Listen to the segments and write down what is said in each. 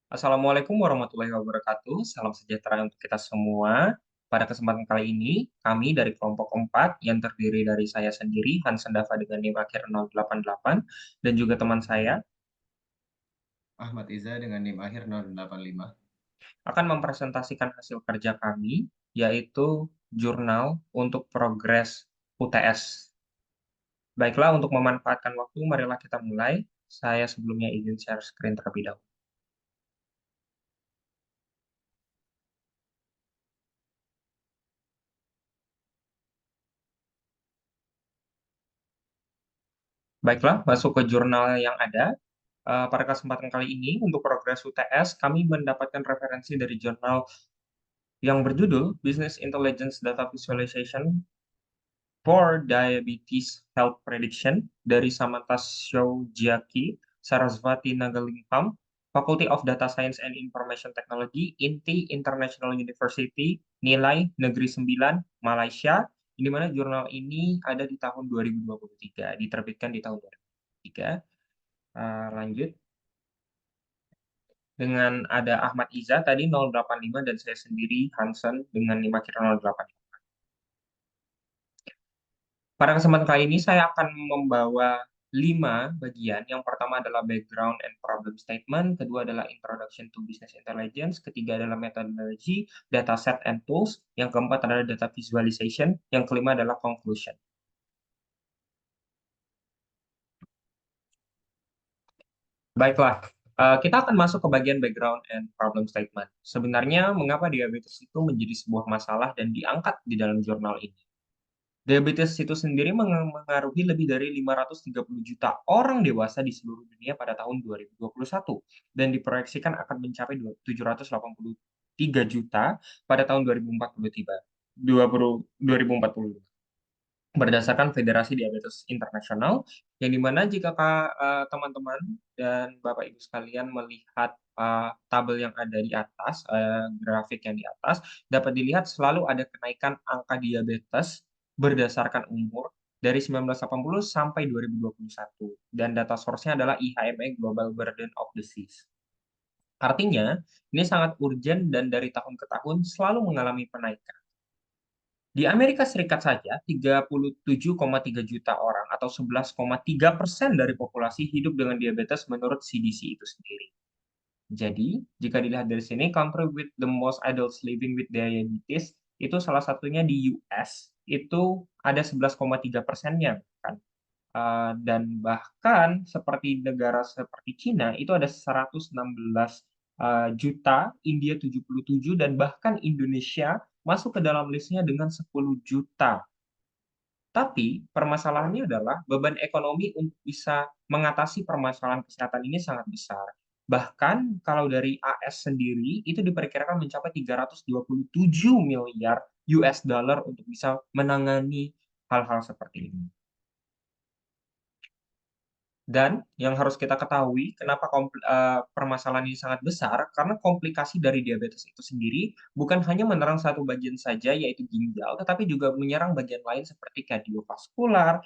Assalamualaikum warahmatullahi wabarakatuh. Salam sejahtera untuk kita semua. Pada kesempatan kali ini, kami dari kelompok 4 yang terdiri dari saya sendiri, Hansen Dava dengan NIM akhir 088, dan juga teman saya Ahmad Iza dengan NIM akhir 085. akan mempresentasikan hasil kerja kami, yaitu jurnal untuk progres UTS. Baiklah, untuk memanfaatkan waktu, marilah kita mulai. Saya sebelumnya izin share screen terlebih dahulu. Baiklah, masuk ke jurnal yang ada. Pada kesempatan kali ini, untuk progres UTS, kami mendapatkan referensi dari jurnal yang berjudul Business Intelligence Data Visualization for Diabetes Health Prediction dari Samantha Shoujiaki, Sarasvati Nagalintham, Faculty of Data Science and Information Technology, INTI International University, Nilai Negeri 9, Malaysia, di mana jurnal ini ada di tahun 2023, diterbitkan di tahun 2023. Lanjut. Dengan ada Ahmad Iza tadi 085 dan saya sendiri Hansen dengan 5 kira 08. Pada kesempatan kali ini saya akan membawa 5 bagian. Yang pertama adalah background and problem statement, kedua adalah introduction to business intelligence, ketiga adalah methodology, data set and tools, yang keempat adalah data visualization, yang kelima adalah conclusion. Baiklah, kita akan masuk ke bagian background and problem statement. Sebenarnya, mengapa diabetes itu menjadi sebuah masalah dan diangkat di dalam jurnal ini? Diabetes itu sendiri mengaruhi lebih dari 530 juta orang dewasa di seluruh dunia pada tahun 2021 dan diproyeksikan akan mencapai 783 juta pada tahun 2040 berdasarkan Federasi Diabetes Internasional, yang dimana jika teman-teman dan Bapak Ibu sekalian melihat tabel yang ada di atas, grafik yang di atas, dapat dilihat selalu ada kenaikan angka diabetes berdasarkan umur dari 1980 sampai 2021. Dan data source-nya adalah IHME Global Burden of Disease. Artinya, ini sangat urgent dan dari tahun ke tahun selalu mengalami penaikan. Di Amerika Serikat saja, 37,3 juta orang atau 11,3% dari populasi hidup dengan diabetes menurut CDC itu sendiri. Jadi, jika dilihat dari sini, country with the most adults living with diabetes, itu salah satunya di US, itu ada 11,3%-nya. Kan? Dan bahkan seperti negara seperti Cina, itu ada 116 juta, India 77, dan bahkan Indonesia masuk ke dalam listnya dengan 10 juta. Tapi permasalahannya adalah beban ekonomi untuk bisa mengatasi permasalahan kesehatan ini sangat besar. Bahkan kalau dari AS sendiri itu diperkirakan mencapai 327 miliar US dollar untuk bisa menangani hal-hal seperti ini. Dan yang harus kita ketahui, kenapa permasalahan ini sangat besar, karena komplikasi dari diabetes itu sendiri bukan hanya menyerang satu bagian saja, yaitu ginjal, tetapi juga menyerang bagian lain seperti kardiovaskular,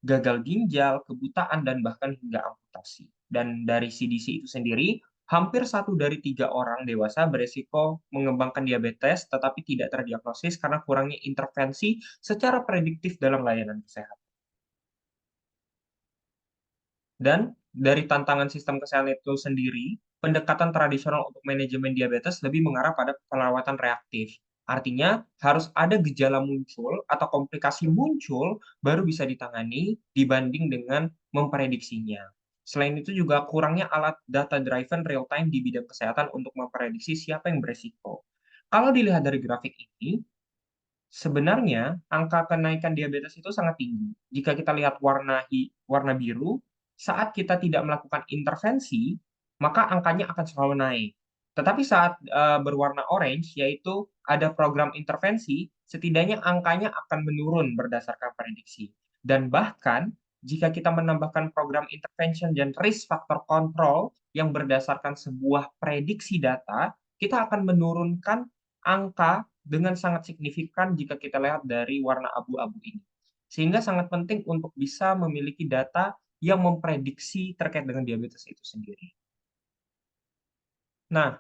gagal ginjal, kebutaan, dan bahkan hingga amputasi. Dan dari CDC itu sendiri, hampir 1 dari 3 orang dewasa beresiko mengembangkan diabetes, tetapi tidak terdiagnosis karena kurangnya intervensi secara prediktif dalam layanan kesehatan. Dan dari tantangan sistem kesehatan itu sendiri, pendekatan tradisional untuk manajemen diabetes lebih mengarah pada perawatan reaktif. Artinya, harus ada gejala muncul atau komplikasi muncul baru bisa ditangani dibanding dengan memprediksinya. Selain itu juga kurangnya alat data driven real time di bidang kesehatan untuk memprediksi siapa yang beresiko. Kalau dilihat dari grafik ini, sebenarnya angka kenaikan diabetes itu sangat tinggi. Jika kita lihat warna biru, saat kita tidak melakukan intervensi, maka angkanya akan selalu naik. Tetapi saat berwarna orange, yaitu ada program intervensi, setidaknya angkanya akan menurun berdasarkan prediksi. Dan bahkan jika kita menambahkan program intervention dan risk factor control yang berdasarkan sebuah prediksi data, kita akan menurunkan angka dengan sangat signifikan jika kita lihat dari warna abu-abu ini. Sehingga sangat penting untuk bisa memiliki data yang memprediksi terkait dengan diabetes itu sendiri. Nah,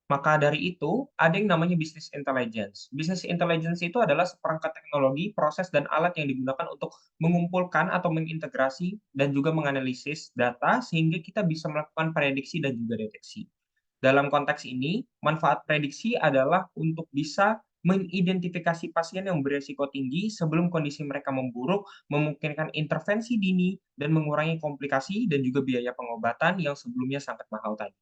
maka dari itu, ada yang namanya business intelligence. Business intelligence itu adalah seperangkat teknologi, proses, dan alat yang digunakan untuk mengumpulkan atau mengintegrasi dan juga menganalisis data sehingga kita bisa melakukan prediksi dan juga deteksi. Dalam konteks ini, manfaat prediksi adalah untuk bisa mengidentifikasi pasien yang berisiko tinggi sebelum kondisi mereka memburuk, memungkinkan intervensi dini, dan mengurangi komplikasi dan juga biaya pengobatan yang sebelumnya sangat mahal tadi.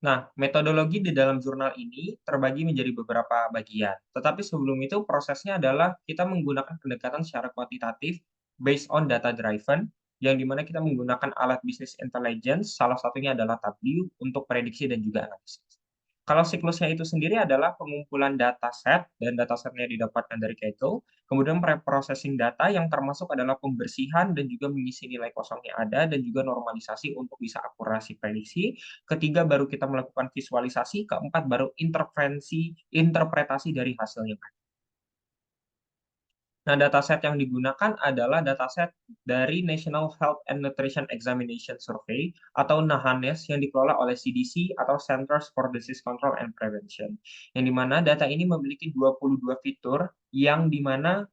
Nah, metodologi di dalam jurnal ini terbagi menjadi beberapa bagian. Tetapi sebelum itu prosesnya adalah kita menggunakan pendekatan secara kuantitatif based on data driven, yang dimana kita menggunakan alat business intelligence, salah satunya adalah Tableau untuk prediksi dan juga analisis. Kalau siklusnya itu sendiri adalah pengumpulan dataset dan datasetnya didapatkan dari Kaggle, kemudian preprocessing data yang termasuk adalah pembersihan dan juga mengisi nilai kosong yang ada dan juga normalisasi untuk bisa akurasi prediksi. Ketiga baru kita melakukan visualisasi, keempat baru interpretasi dari hasil yang ada. Nah, dataset yang digunakan adalah dataset dari National Health and Nutrition Examination Survey atau NAHANES yang dikelola oleh CDC atau Centers for Disease Control and Prevention. Yang di mana data ini memiliki 22 fitur yang di mana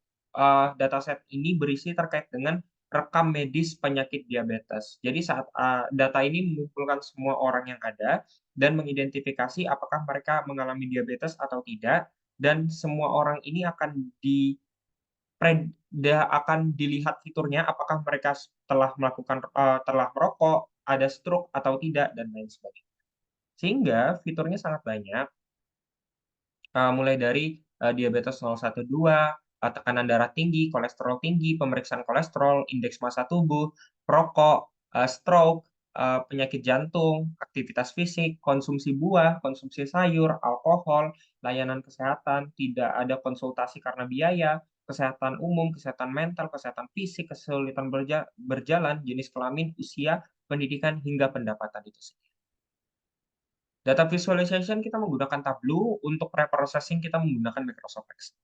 dataset ini berisi terkait dengan rekam medis penyakit diabetes. Jadi saat data ini mengumpulkan semua orang yang ada dan mengidentifikasi apakah mereka mengalami diabetes atau tidak, dan semua orang ini akan dilihat fiturnya apakah mereka telah merokok, ada stroke atau tidak dan lain sebagainya. Sehingga fiturnya sangat banyak, mulai dari diabetes 012, tekanan darah tinggi, kolesterol tinggi, pemeriksaan kolesterol, indeks massa tubuh, perokok, stroke, penyakit jantung, aktivitas fisik, konsumsi buah, konsumsi sayur, alkohol, layanan kesehatan, tidak ada konsultasi karena biaya, kesehatan umum, kesehatan mental, kesehatan fisik, kesulitan berjalan, jenis kelamin, usia, pendidikan, hingga pendapatan itu sendiri. Data visualization kita menggunakan Tableau, untuk reprocessing kita menggunakan Microsoft Excel.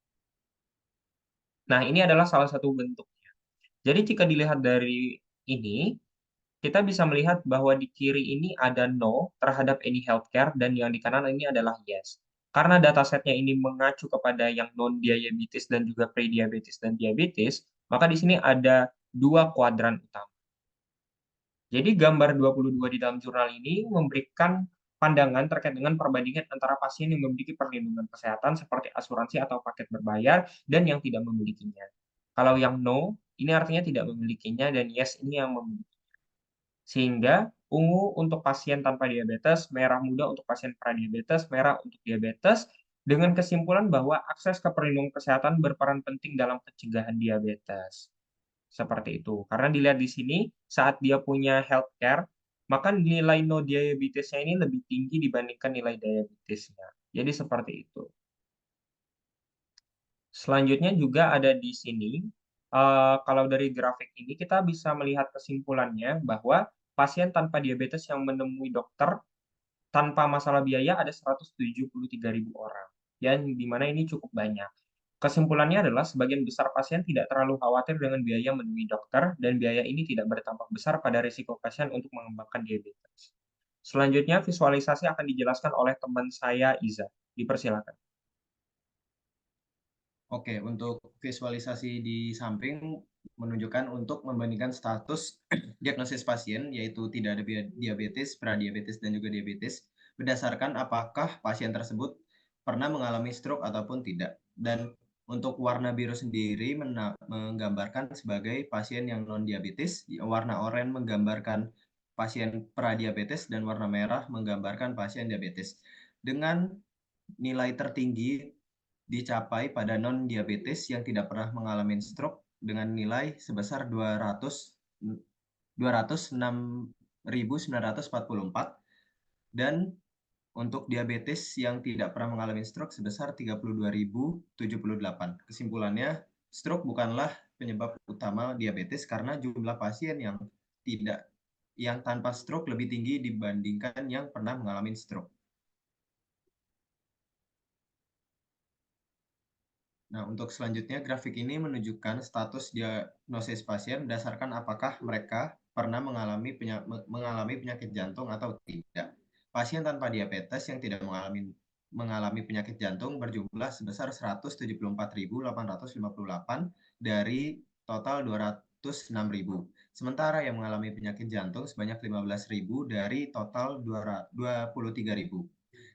Nah, ini adalah salah satu bentuknya. Jadi jika dilihat dari ini, kita bisa melihat bahwa di kiri ini ada no terhadap any healthcare dan yang di kanan ini adalah yes. Karena datasetnya ini mengacu kepada yang non-diabetes dan juga pre-diabetes dan diabetes, maka di sini ada dua kuadran utama. Jadi gambar 22 di dalam jurnal ini memberikan pandangan terkait dengan perbandingan antara pasien yang memiliki perlindungan kesehatan seperti asuransi atau paket berbayar dan yang tidak memilikinya. Kalau yang no, ini artinya tidak memilikinya dan yes ini yang memiliki. Sehingga ungu untuk pasien tanpa diabetes, merah muda untuk pasien pradiabetes, merah untuk diabetes, dengan kesimpulan bahwa akses ke perlindungan kesehatan berperan penting dalam pencegahan diabetes. Seperti itu. Karena dilihat di sini, saat dia punya healthcare, maka nilai no diabetesnya ini lebih tinggi dibandingkan nilai diabetesnya. Jadi seperti itu. Selanjutnya juga ada di sini, kalau dari grafik ini kita bisa melihat kesimpulannya bahwa pasien tanpa diabetes yang menemui dokter tanpa masalah biaya ada 173.000 orang, yang dimana ini cukup banyak. Kesimpulannya adalah sebagian besar pasien tidak terlalu khawatir dengan biaya menemui dokter, dan biaya ini tidak berdampak besar pada risiko pasien untuk mengembangkan diabetes. Selanjutnya, visualisasi akan dijelaskan oleh teman saya, Iza. Dipersilakan. Oke, untuk visualisasi di samping menunjukkan untuk membandingkan status diagnosis pasien, yaitu tidak ada diabetes, pradiabetes, dan juga diabetes, berdasarkan apakah pasien tersebut pernah mengalami stroke ataupun tidak. Dan untuk warna biru sendiri menggambarkan sebagai pasien yang non-diabetes, warna oranye menggambarkan pasien pradiabetes, dan warna merah menggambarkan pasien diabetes. Dengan nilai tertinggi dicapai pada non-diabetes yang tidak pernah mengalami stroke dengan nilai sebesar 206.944, dan untuk diabetes yang tidak pernah mengalami stroke sebesar 32.078. Kesimpulannya, stroke bukanlah penyebab utama diabetes karena jumlah pasien yang tanpa stroke lebih tinggi dibandingkan yang pernah mengalami stroke. Nah, untuk selanjutnya, grafik ini menunjukkan status diagnosis pasien berdasarkan apakah mereka pernah mengalami penyakit jantung atau tidak. pasien tanpa diabetes yang tidak mengalami penyakit jantung berjumlah sebesar 174.858 dari total 206.000. Sementara yang mengalami penyakit jantung sebanyak 15.000 dari total 23.000.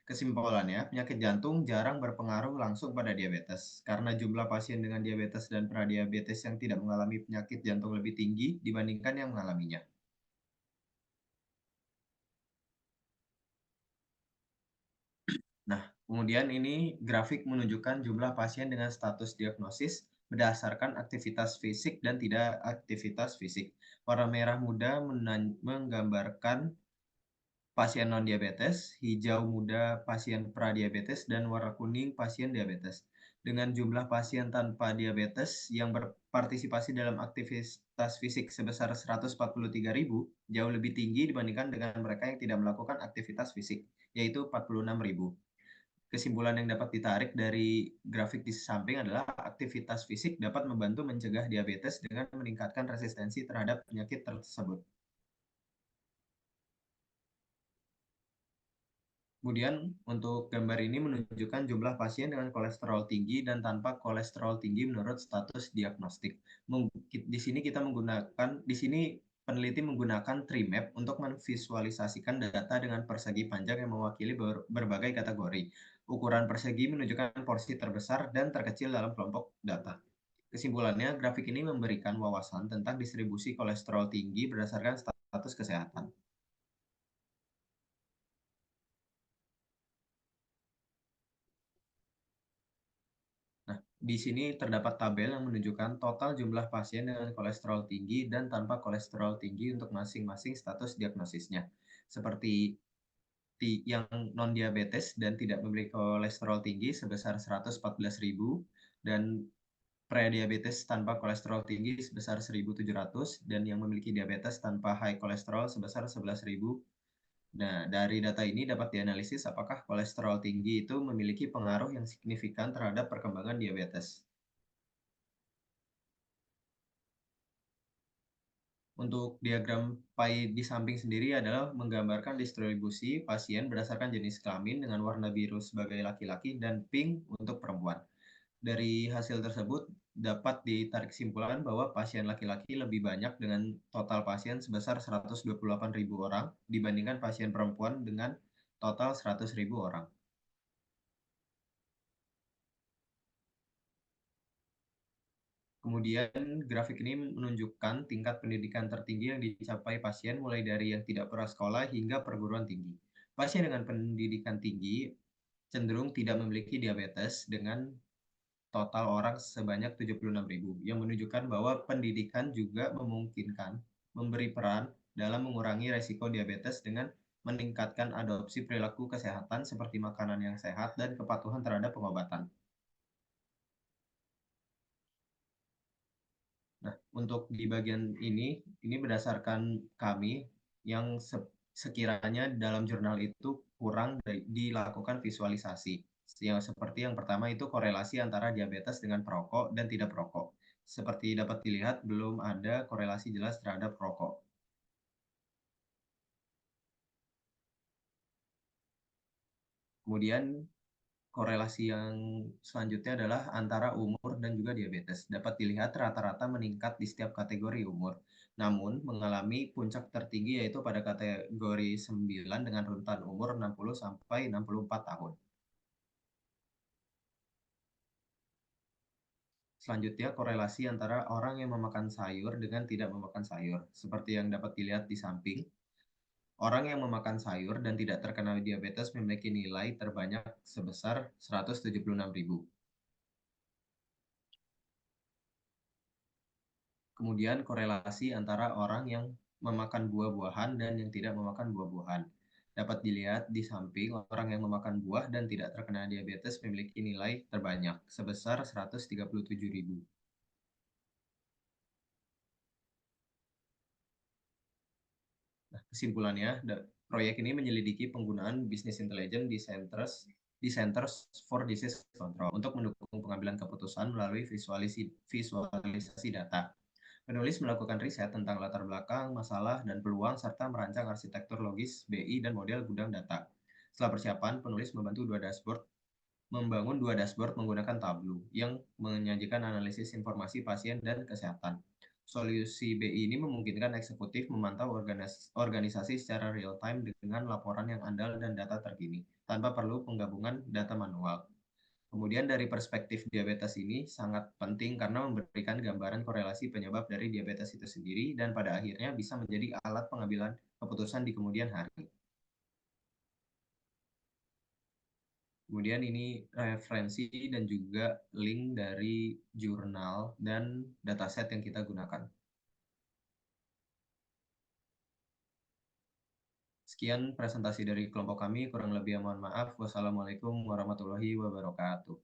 Kesimpulannya, penyakit jantung jarang berpengaruh langsung pada diabetes karena jumlah pasien dengan diabetes dan pradiabetes yang tidak mengalami penyakit jantung lebih tinggi dibandingkan yang mengalaminya. Nah, kemudian ini grafik menunjukkan jumlah pasien dengan status diagnosis berdasarkan aktivitas fisik dan tidak aktivitas fisik. Warna merah muda menggambarkan pasien non-diabetes, hijau muda pasien pradiabetes, dan warna kuning pasien diabetes. Dengan jumlah pasien tanpa diabetes yang berpartisipasi dalam aktivitas fisik sebesar 143.000, jauh lebih tinggi dibandingkan dengan mereka yang tidak melakukan aktivitas fisik, yaitu 46.000. Kesimpulan yang dapat ditarik dari grafik di samping adalah aktivitas fisik dapat membantu mencegah diabetes dengan meningkatkan resistensi terhadap penyakit tersebut. Kemudian untuk gambar ini menunjukkan jumlah pasien dengan kolesterol tinggi dan tanpa kolesterol tinggi menurut status diagnostik. Di sini peneliti menggunakan tree map untuk memvisualisasikan data dengan persegi panjang yang mewakili berbagai kategori. Ukuran persegi menunjukkan porsi terbesar dan terkecil dalam kelompok data. Kesimpulannya, grafik ini memberikan wawasan tentang distribusi kolesterol tinggi berdasarkan status kesehatan. Nah, di sini terdapat tabel yang menunjukkan total jumlah pasien dengan kolesterol tinggi dan tanpa kolesterol tinggi untuk masing-masing status diagnosisnya. Seperti yang non-diabetes dan tidak memiliki kolesterol tinggi sebesar 114.000 dan prediabetes tanpa kolesterol tinggi sebesar 1.700 dan yang memiliki diabetes tanpa high kolesterol sebesar 11.000. Nah, dari data ini dapat dianalisis apakah kolesterol tinggi itu memiliki pengaruh yang signifikan terhadap perkembangan diabetes. Untuk diagram pie di samping sendiri adalah menggambarkan distribusi pasien berdasarkan jenis kelamin dengan warna biru sebagai laki-laki dan pink untuk perempuan. Dari hasil tersebut dapat ditarik kesimpulan bahwa pasien laki-laki lebih banyak dengan total pasien sebesar 128.000 orang dibandingkan pasien perempuan dengan total 100.000 orang. Kemudian grafik ini menunjukkan tingkat pendidikan tertinggi yang dicapai pasien mulai dari yang tidak pernah sekolah hingga perguruan tinggi. Pasien dengan pendidikan tinggi cenderung tidak memiliki diabetes dengan total orang sebanyak 76.000, yang menunjukkan bahwa pendidikan juga memungkinkan memberi peran dalam mengurangi resiko diabetes dengan meningkatkan adopsi perilaku kesehatan seperti makanan yang sehat dan kepatuhan terhadap pengobatan. Nah, untuk di bagian ini berdasarkan kami yang sekiranya dalam jurnal itu kurang dilakukan visualisasi. Yang seperti yang pertama itu korelasi antara diabetes dengan perokok dan tidak perokok. Seperti dapat dilihat, belum ada korelasi jelas terhadap perokok. Kemudian korelasi yang selanjutnya adalah antara umur dan juga diabetes. Dapat dilihat rata-rata meningkat di setiap kategori umur. Namun, mengalami puncak tertinggi yaitu pada kategori 9 dengan rentan umur 60 sampai 64 tahun. Selanjutnya, korelasi antara orang yang memakan sayur dengan tidak memakan sayur. Seperti yang dapat dilihat di samping, orang yang memakan sayur dan tidak terkena diabetes memiliki nilai terbanyak sebesar 176.000. Kemudian korelasi antara orang yang memakan buah-buahan dan yang tidak memakan buah-buahan. Dapat dilihat di samping orang yang memakan buah dan tidak terkena diabetes memiliki nilai terbanyak sebesar 137.000. Nah, kesimpulannya, proyek ini menyelidiki penggunaan bisnis intelligence di Centers for Disease Control untuk mendukung pengambilan keputusan melalui visualisasi data. Penulis melakukan riset tentang latar belakang, masalah, dan peluang, serta merancang arsitektur logis BI dan model gudang data. Setelah persiapan, penulis membangun dua dashboard menggunakan Tableau yang menyajikan analisis informasi pasien dan kesehatan. Solusi BI ini memungkinkan eksekutif memantau organisasi secara real-time dengan laporan yang andal dan data terkini, tanpa perlu penggabungan data manual. Kemudian dari perspektif diabetes ini sangat penting karena memberikan gambaran korelasi penyebab dari diabetes itu sendiri dan pada akhirnya bisa menjadi alat pengambilan keputusan di kemudian hari. Kemudian ini referensi dan juga link dari jurnal dan dataset yang kita gunakan. Sekian presentasi dari kelompok kami, kurang lebih mohon maaf. Wassalamualaikum warahmatullahi wabarakatuh.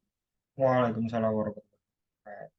Waalaikumsalam warahmatullahi wabarakatuh.